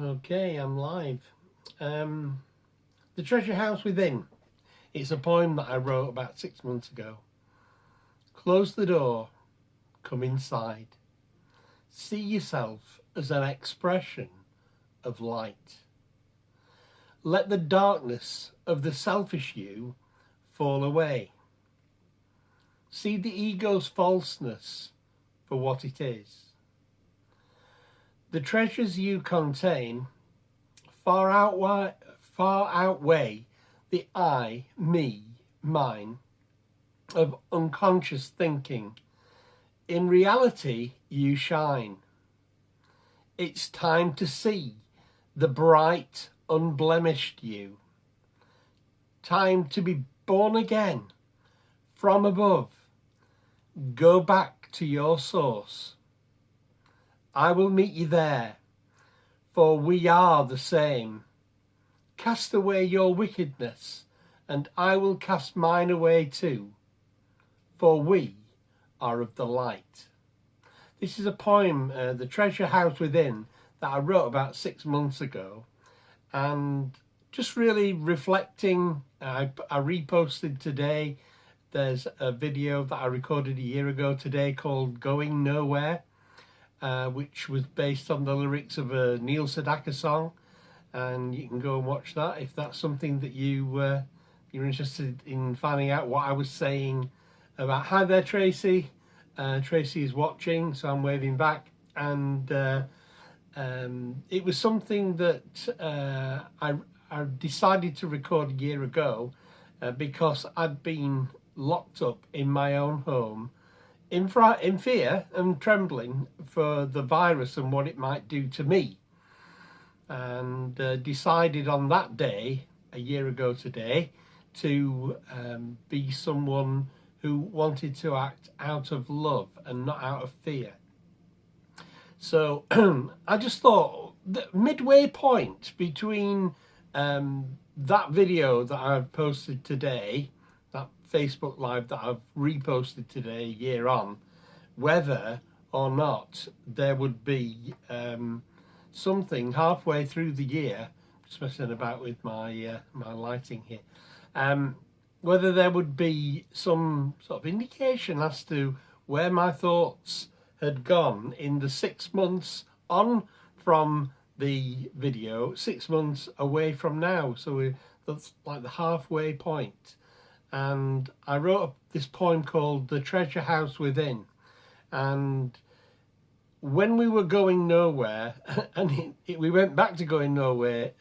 Okay, I'm live. The Treasure House Within. It's a poem that I wrote about 6 months ago. Close the door, come inside. See yourself as an expression of light. Let the darkness of the selfish you fall away. See the ego's falseness for what it is. The treasures you contain far outweigh the I, me, mine of unconscious thinking. In reality, you shine. It's time to see the bright, unblemished you. Time to be born again from above. Go back to your source. I will meet you there, for we are the same. Cast away your wickedness, and I will cast mine away too, for we are of the light. This is a poem, The Treasure House Within, that I wrote about 6 months ago, and just really reflecting. I reposted today. There's a video that I recorded a year ago today called Going Nowhere, which was based on the lyrics of a Neil Sedaka song, and you can go and watch that if that's something that you're interested in finding out what I was saying about. Hi there, Tracy. Tracy is watching, so I'm waving back, and it was something that I decided to record a year ago because I'd been locked up in my own home in fear and trembling for the virus and what it might do to me, and decided on that day, a year ago today, to be someone who wanted to act out of love and not out of fear. So I just thought the midway point between that video that I've posted today, that Facebook Live that I've reposted today, a year on, whether or not there would be something halfway through the year, just messing about with my my lighting here, whether there would be some sort of indication as to where my thoughts had gone in the 6 months on from the video, 6 months away from now. So that's like the halfway point. And I wrote this poem called The Treasure House Within. And when we were going nowhere, and we went back to going nowhere,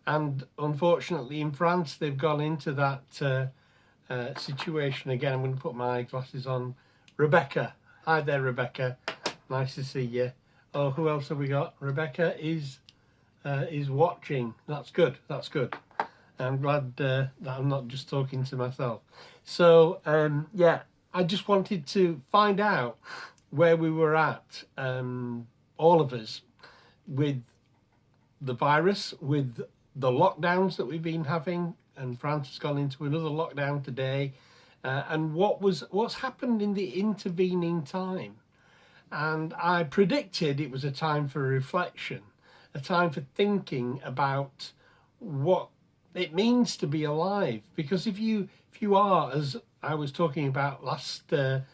and unfortunately in France they've gone into that situation again. I'm going to put my glasses on. Rebecca. Hi there, Rebecca. Nice to see you. Oh, who else have we got? Rebecca is watching. That's good. That's good. I'm glad that I'm not just talking to myself. So yeah, I just wanted to find out where we were at, all of us, with the virus, with the lockdowns that we've been having, and France has gone into another lockdown today, and what's happened in the intervening time. And I predicted it was a time for reflection, a time for thinking about what it means to be alive. Because if you are, as I was talking about last a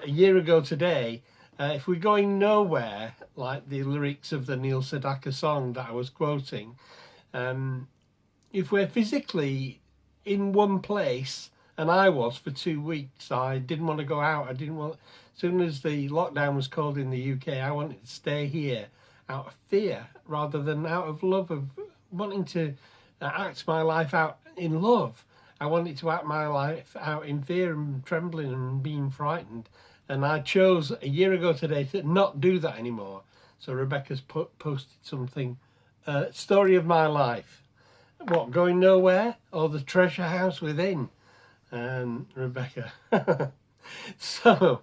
year ago today, if we're going nowhere, like the lyrics of the Neil Sedaka song that I was quoting, if we're physically in one place, and I was for 2 weeks, I didn't want to go out. As soon as the lockdown was called in the UK, I wanted to stay here out of fear rather than out of love, of wanting to act my life out in love. I wanted to act my life out in fear and trembling and being frightened. And I chose a year ago today to not do that anymore. So Rebecca's posted something, story of my life. What, going nowhere? Or the treasure house within? Rebecca. So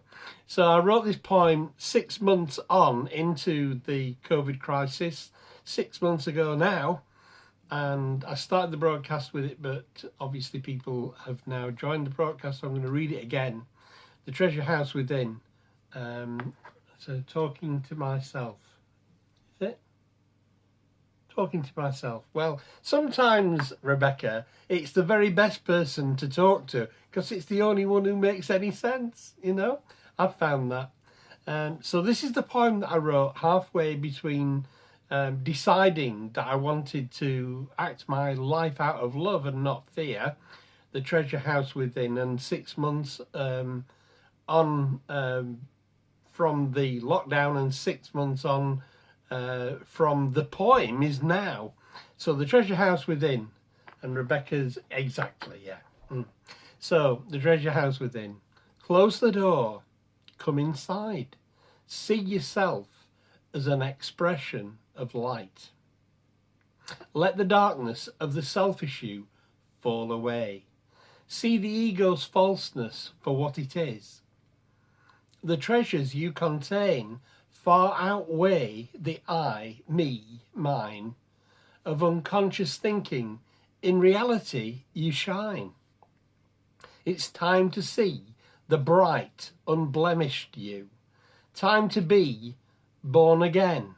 I wrote this poem 6 months on into the COVID crisis, 6 months ago now, and I started the broadcast with it, but obviously people have now joined the broadcast, so I'm going to read it again. The Treasure House Within. So talking to myself. Is it? talking to myself. Well, sometimes, Rebecca, it's the very best person to talk to because it's the only one who makes any sense, you know? I've found that. So this is the poem that I wrote halfway between deciding that I wanted to act my life out of love and not fear, The Treasure House Within, and 6 months on from the lockdown and 6 months on from the poem is now. So The Treasure House Within, and Rebecca's exactly, yeah. So The Treasure House Within. Close the door, come inside, see yourself as an expression of light. Let the darkness of the selfish you fall away. See the ego's falseness for what it is. The treasures you contain far outweigh the I, me, mine of unconscious thinking. In reality, you shine. It's time to see the bright, unblemished you. Time to be born again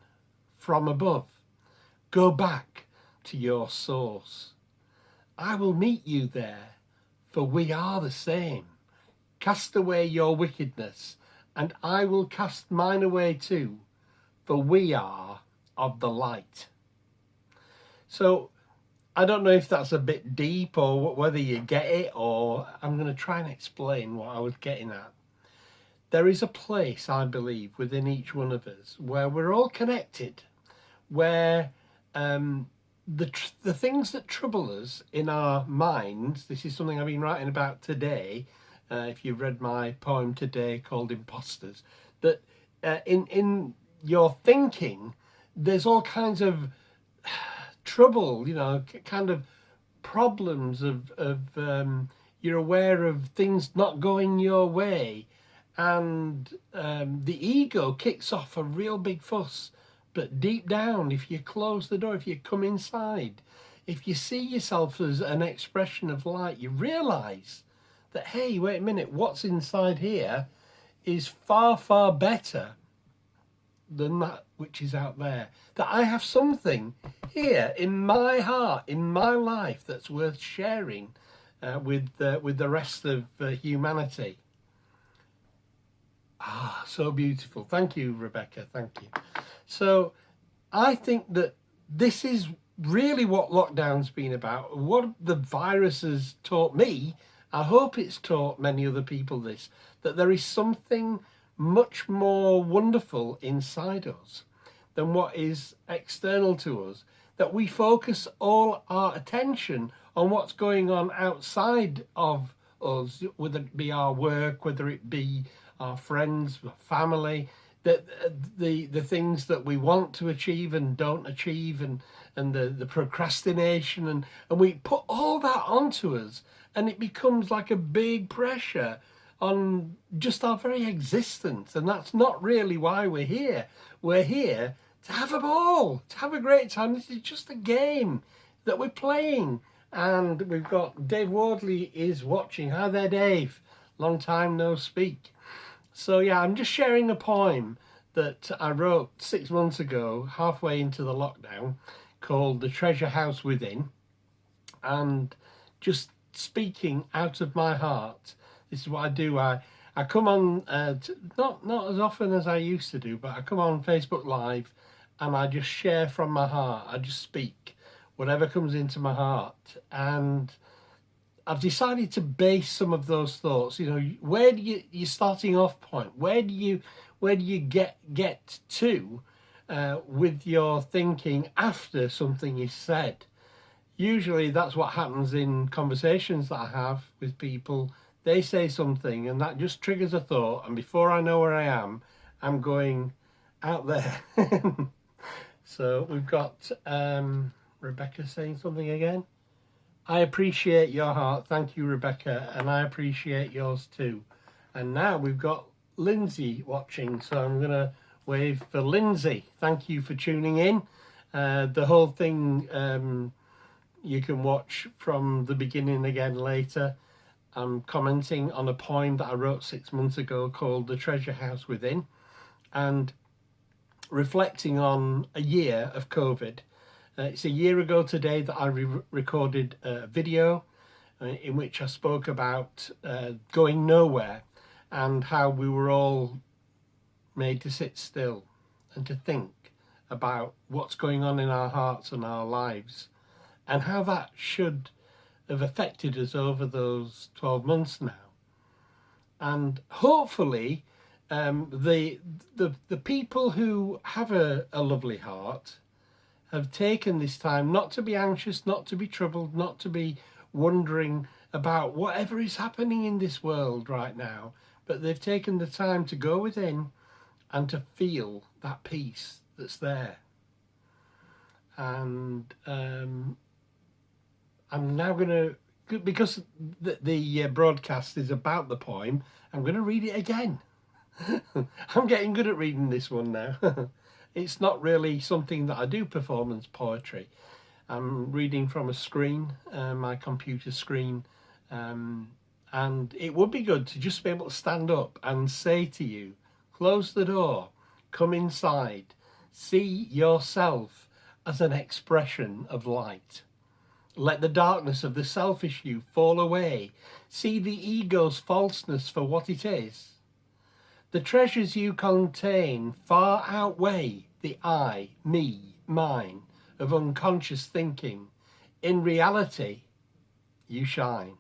from above. Go back to your source. I will meet you there, for we are the same. Cast away your wickedness, and I will cast mine away too, for we are of the light. So I don't know if that's a bit deep or whether you get it, or I'm going to try and explain what I was getting at. There is a place, I believe, within each one of us where we're all connected, where the things that trouble us in our minds, this is something I've been writing about today, if you've read my poem today called Imposters, that in your thinking, there's all kinds of trouble, you know, kind of problems of you're aware of things not going your way, and the ego kicks off a real big fuss. But deep down, if you close the door, if you come inside, if you see yourself as an expression of light, you realise that, hey, wait a minute, what's inside here is far, far better than that which is out there. That I have something here in my heart, in my life, that's worth sharing with the rest of humanity. Ah, so beautiful. Thank you, Rebecca. Thank you. So I think that this is really what lockdown's been about. What the virus has taught me, I hope it's taught many other people this, that there is something much more wonderful inside us than what is external to us, that we focus all our attention on what's going on outside of us, whether it be our work, whether it be our friends, family, that the things that we want to achieve and don't achieve, and the procrastination, and we put all that onto us, and it becomes like a big pressure on just our very existence. And that's not really why we're here. We're here to have a ball, to have a great time. This is just a game that we're playing. And we've got Dave Wardley is watching. Hi there, Dave. Long time no speak. So yeah, I'm just sharing a poem that I wrote 6 months ago, halfway into the lockdown, called The Treasure House Within, and just speaking out of my heart. This is what I do. I come on, not as often as I used to do, but I come on Facebook Live and I just share from my heart. I just speak whatever comes into my heart. And I've decided to base some of those thoughts, you know, where do your starting off point, where do you get to with your thinking after something is said. Usually that's what happens in conversations that I have with people. They say something and that just triggers a thought, and before I know where I am, I'm going out there. So we've got Rebecca saying something again. I appreciate your heart. Thank you, Rebecca, and I appreciate yours too. And now we've got Lindsay watching, so I'm going to wave for Lindsay. Thank you for tuning in. The whole thing you can watch from the beginning again later. I'm commenting on a poem that I wrote 6 months ago called The Treasure House Within, and reflecting on a year of COVID It's a year ago today that I recorded a video in which I spoke about going nowhere and how we were all made to sit still and to think about what's going on in our hearts and our lives, and how that should have affected us over those 12 months now. And hopefully the people who have a lovely heart have taken this time not to be anxious, not to be troubled, not to be wondering about whatever is happening in this world right now, but they've taken the time to go within and to feel that peace that's there. And I'm now going to, because the broadcast is about the poem, I'm going to read it again. I'm getting good at reading this one now. It's not really something that I do, performance poetry. I'm reading from a screen, my computer screen, and it would be good to just be able to stand up and say to you, close the door, come inside, see yourself as an expression of light. Let the darkness of the selfish you fall away. See the ego's falseness for what it is. The treasures you contain far outweigh the I, me, mine of unconscious thinking. In reality, you shine.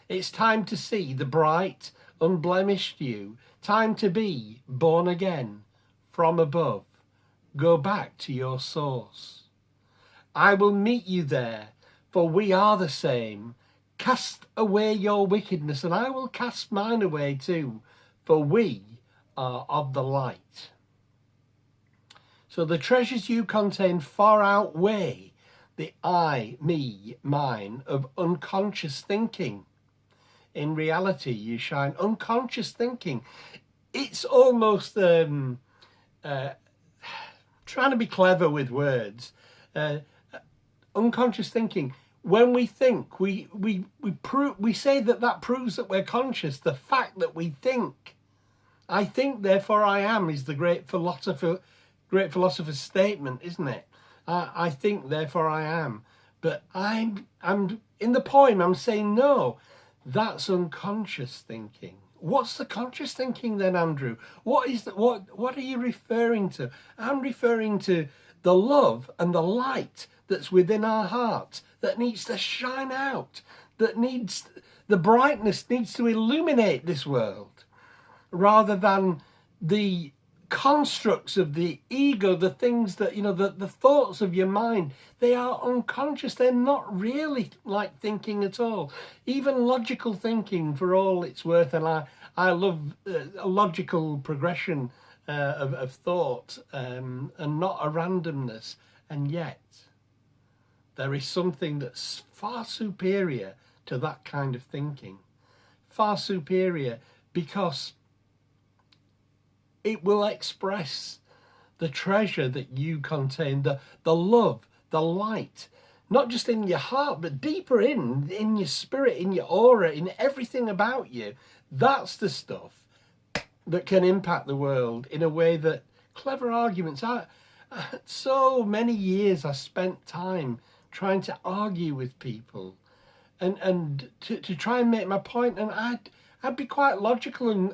It's time to see the bright, unblemished you. Time to be born again from above. Go back to your source. I will meet you there, for we are the same. Cast away your wickedness, and I will cast mine away too, for we are of the light. So the treasures you contain far outweigh the I, me, mine of unconscious thinking. In reality, you shine. Unconscious thinking. It's almost trying to be clever with words. Unconscious thinking. When we think, we say that proves that we're conscious. The fact that we think. I think, therefore I am, is the great philosopher's statement, isn't it? I think, therefore I am. But I'm in the poem. I'm saying no. That's unconscious thinking. What's the conscious thinking then, Andrew? What is that? What are you referring to? I'm referring to the love and the light that's within our hearts that needs to shine out. That needs the brightness needs to illuminate this world. Rather than the constructs of the ego, the things that, the thoughts of your mind, they are unconscious. They're not really like thinking at all. Even logical thinking, for all it's worth, and I love a logical progression of thought and not a randomness. And yet, there is something that's far superior to that kind of thinking. Far superior, because it will express the treasure that you contain, the love, the light, not just in your heart, but deeper in your spirit, in your aura, in everything about you. That's the stuff that can impact the world in a way that clever arguments are. So many years I spent time trying to argue with people and to try and make my point, and I'd be quite logical and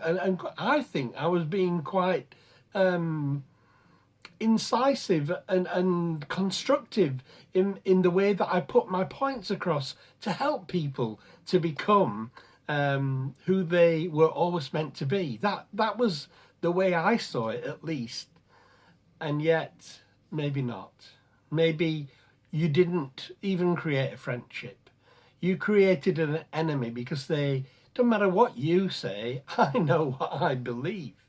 I think I was being quite incisive and constructive in the way that I put my points across to help people to become who they were always meant to be. That was the way I saw it, at least. And yet, maybe not. Maybe you didn't even create a friendship. You created an enemy, because they... Don't matter what you say, I know what I believe.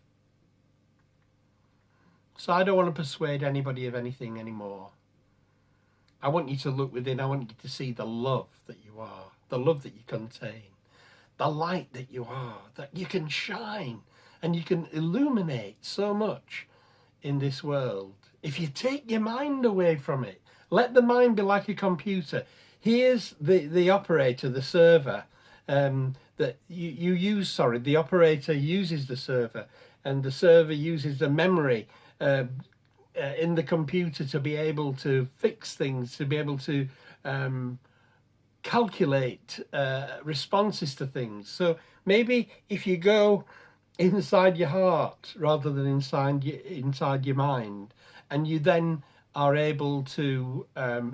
So I don't want to persuade anybody of anything anymore. I want you to look within. I want you to see the love that you are, the love that you contain, the light that you are, that you can shine and you can illuminate so much in this world. If you take your mind away from it, let the mind be like a computer. Here's the operator, the server, that you use, the operator uses the server, and the server uses the memory in the computer to be able to fix things, to be able to calculate responses to things. So maybe if you go inside your heart rather than inside your mind, and you then are able to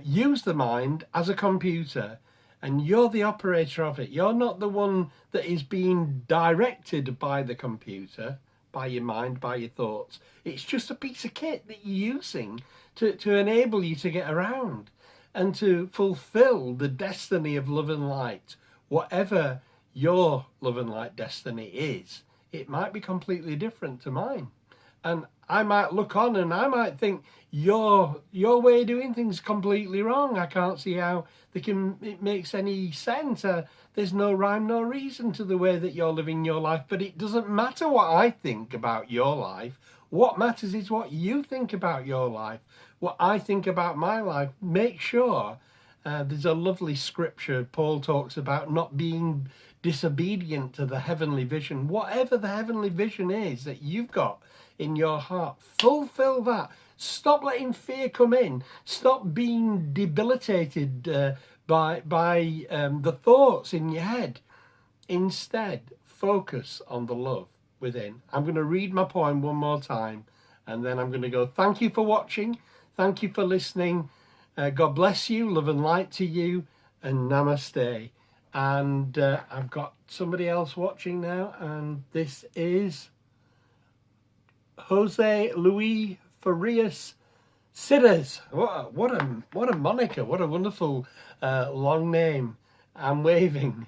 use the mind as a computer, and you're the operator of it. You're not the one that is being directed by the computer, by your mind, by your thoughts. It's just a piece of kit that you're using to enable you to get around and to fulfill the destiny of love and light. Whatever your love and light destiny is, it might be completely different to mine. And I might look on and I might think your way of doing things is completely wrong. I can't see how it makes any sense. There's no rhyme, no reason to the way that you're living your life. But it doesn't matter what I think about your life. What matters is what you think about your life, what I think about my life. Make sure there's a lovely scripture Paul talks about not being disobedient to the heavenly vision. Whatever the heavenly vision is that you've got in your heart, fulfill that. Stop letting fear come in. Stop being debilitated by the thoughts in your head. Instead, focus on the love within. I'm going to read my poem one more time, and then I'm going to go. Thank you for watching. Thank you for listening. God bless you. Love and light to you, and namaste. And I've got somebody else watching now, and this is Jose Luis Farias Sidders. What a moniker! What a wonderful long name. I'm waving,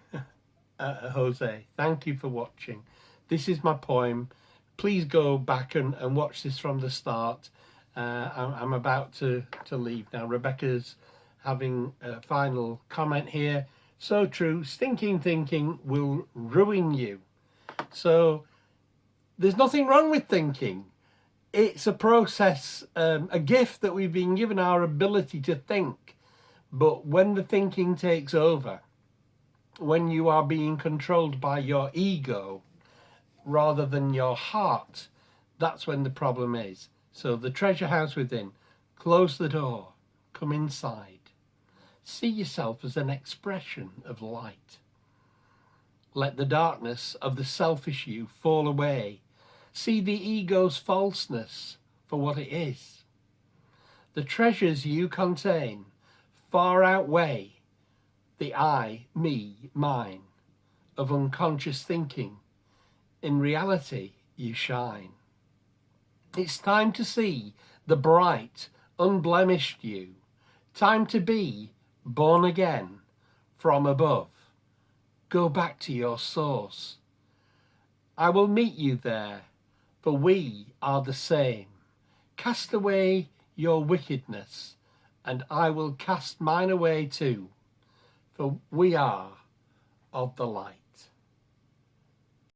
Jose. Thank you for watching. This is my poem. Please go back and watch this from the start. I'm about to leave now. Rebecca's having a final comment here. So true. Stinking thinking will ruin you. So there's nothing wrong with thinking. It's a process, a gift that we've been given, our ability to think. But when the thinking takes over, when you are being controlled by your ego rather than your heart, that's when the problem is. So the treasure house within, close the door, come inside. See yourself as an expression of light. Let the darkness of the selfish you fall away. See the ego's falseness for what it is. The treasures you contain far outweigh the I, me, mine of unconscious thinking. In reality, you shine. It's time to see the bright, unblemished you. Time to be born again from above. Go back to your source. I will meet you there, for we are the same. Cast away your wickedness, and I will cast mine away too, for we are of the light.